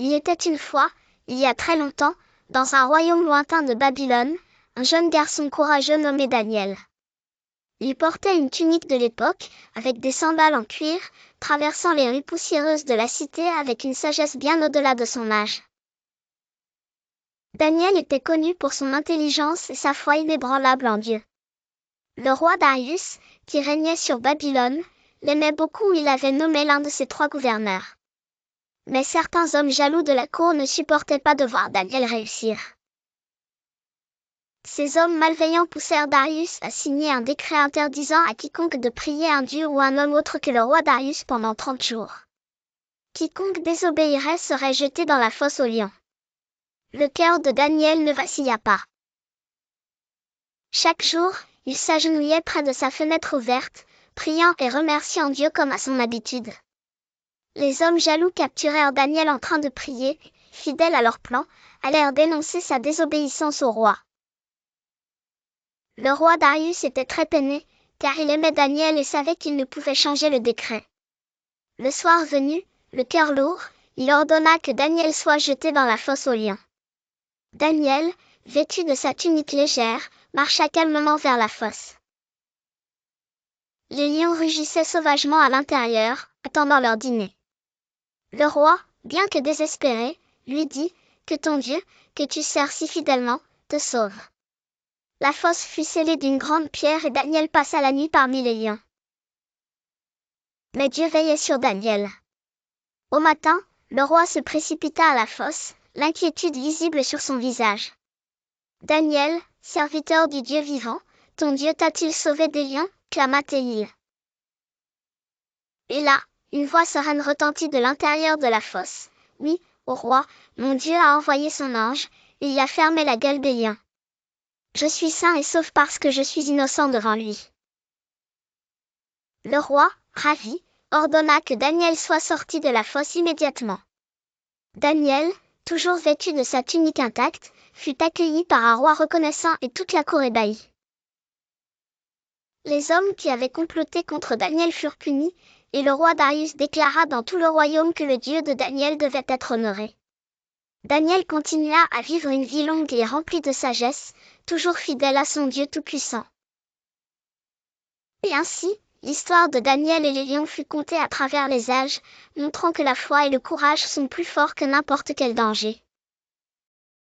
Il était une fois, il y a très longtemps, dans un royaume lointain de Babylone, un jeune garçon courageux nommé Daniel. Il portait une tunique de l'époque, avec des sandales en cuir, traversant les rues poussiéreuses de la cité avec une sagesse bien au-delà de son âge. Daniel était connu pour son intelligence et sa foi inébranlable en Dieu. Le roi Darius, qui régnait sur Babylone, l'aimait beaucoup et il avait nommé l'un de ses 3 gouverneurs. Mais certains hommes jaloux de la cour ne supportaient pas de voir Daniel réussir. Ces hommes malveillants poussèrent Darius à signer un décret interdisant à quiconque de prier un dieu ou un homme autre que le roi Darius pendant 30 jours. Quiconque désobéirait serait jeté dans la fosse aux lions. Le cœur de Daniel ne vacilla pas. Chaque jour, il s'agenouillait près de sa fenêtre ouverte, priant et remerciant Dieu comme à son habitude. Les hommes jaloux capturèrent Daniel en train de prier, fidèles à leur plan, allèrent dénoncer sa désobéissance au roi. Le roi Darius était très peiné, car il aimait Daniel et savait qu'il ne pouvait changer le décret. Le soir venu, le cœur lourd, il ordonna que Daniel soit jeté dans la fosse aux lions. Daniel, vêtu de sa tunique légère, marcha calmement vers la fosse. Les lions rugissaient sauvagement à l'intérieur, attendant leur dîner. Le roi, bien que désespéré, lui dit, que ton Dieu, que tu sers si fidèlement, te sauve. La fosse fut scellée d'une grande pierre et Daniel passa la nuit parmi les lions. Mais Dieu veillait sur Daniel. Au matin, le roi se précipita à la fosse, l'inquiétude visible sur son visage. Daniel, serviteur du Dieu vivant, ton Dieu t'a-t-il sauvé des lions, clama-t-il. Et là, une voix sereine retentit de l'intérieur de la fosse. Oui, ô roi, mon Dieu a envoyé son ange, et il a fermé la gueule des lions. Je suis sain et sauf parce que je suis innocent devant lui. Le roi, ravi, ordonna que Daniel soit sorti de la fosse immédiatement. Daniel, toujours vêtu de sa tunique intacte, fut accueilli par un roi reconnaissant et toute la cour ébahie. Les hommes qui avaient comploté contre Daniel furent punis, et le roi Darius déclara dans tout le royaume que le Dieu de Daniel devait être honoré. Daniel continua à vivre une vie longue et remplie de sagesse, toujours fidèle à son Dieu tout-puissant. Et ainsi, l'histoire de Daniel et les lions fut contée à travers les âges, montrant que la foi et le courage sont plus forts que n'importe quel danger.